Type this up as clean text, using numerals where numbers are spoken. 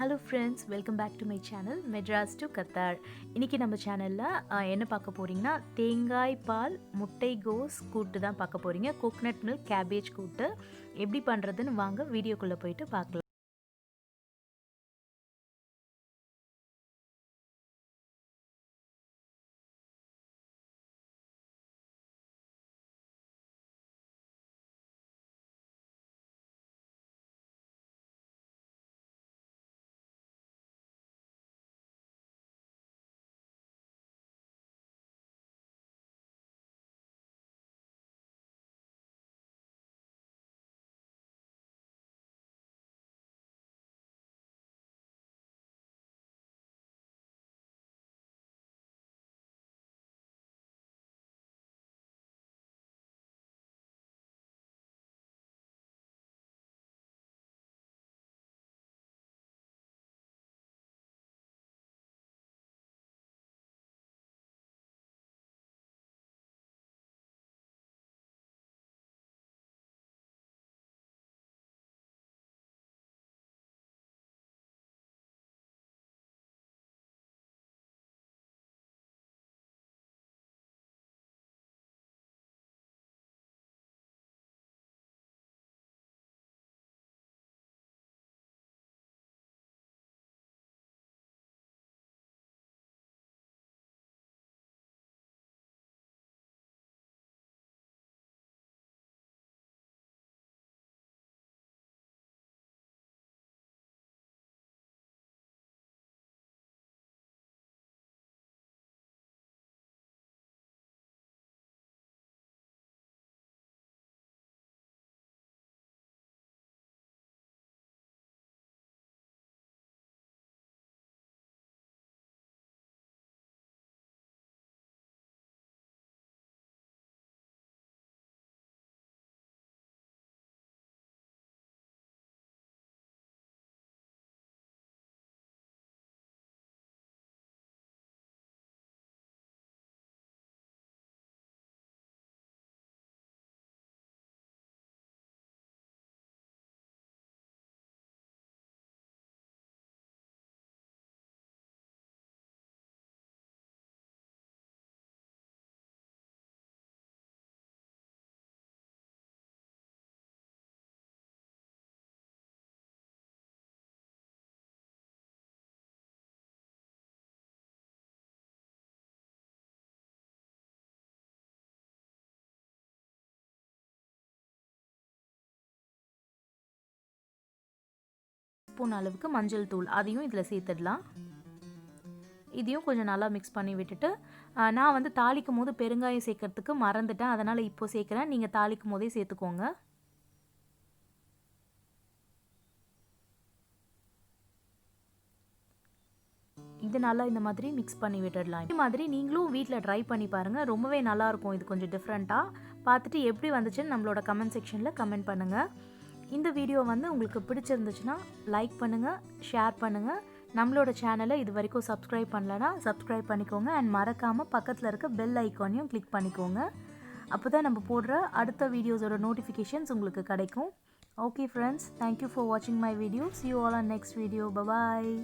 Hello friends, welcome back to my channel Madras to Qatar. இன்னைக்கு நம்ம சேனல்ல என்ன பார்க்க போறீங்கன்னா தேங்காய் பால் முட்டை கோஸ் கூட்டு தான் பார்க்க போறீங்க. கோகனட் மில்க் cabbage கூட்டு எப்படி பண்றதுன்னு வாங்க வீடியோக்குள்ள போயிட்டு பார்க்கலாம். ஸ்பூன் அளவுக்கு மஞ்சள் தூள் அதையும் இதில் சேர்த்துடலாம். இதையும் கொஞ்சம் நல்லா மிக்ஸ் பண்ணி விட்டுட்டு நான் வந்து தாளிக்கும் போது பெருங்காயம் சேர்க்கறதுக்கு மறந்துட்டேன், அதனால் இப்போ சேர்க்குறேன். நீங்கள் தாளிக்கும் போதே சேர்த்துக்கோங்க. இது நல்லா இந்த மாதிரி மிக்ஸ் பண்ணி விட்டுடலாம். இந்த மாதிரி நீங்களும் வீட்டில் ட்ரை பண்ணி பாருங்கள், ரொம்பவே நல்லாயிருக்கும். இது கொஞ்சம் டிஃப்ரெண்ட்டாக பார்த்துட்டு எப்படி வந்துச்சுன்னு நம்மளோட கமெண்ட் செக்ஷனில் கமெண்ட் பண்ணுங்கள். இந்த வீடியோ வந்து உங்களுக்கு பிடிச்சிருந்துச்சுன்னா லைக் பண்ணுங்கள், ஷேர் பண்ணுங்கள். நம்மளோட சேனலை இது வரைக்கும் சப்ஸ்கிரைப் பண்ணலன்னா சப்ஸ்கிரைப் பண்ணிக்கோங்க. அண்ட் மறக்காமல் பக்கத்தில் இருக்க பெல் ஐக்கானையும் கிளிக் பண்ணிக்கோங்க. அப்போ தான் நம்ம போடுற அடுத்த வீடியோஸோட நோட்டிஃபிகேஷன்ஸ் உங்களுக்கு கிடைக்கும். ஓகே ஃப்ரெண்ட்ஸ், தேங்க்யூ ஃபார் வாட்சிங் my video. See you all on next video. Bye bye.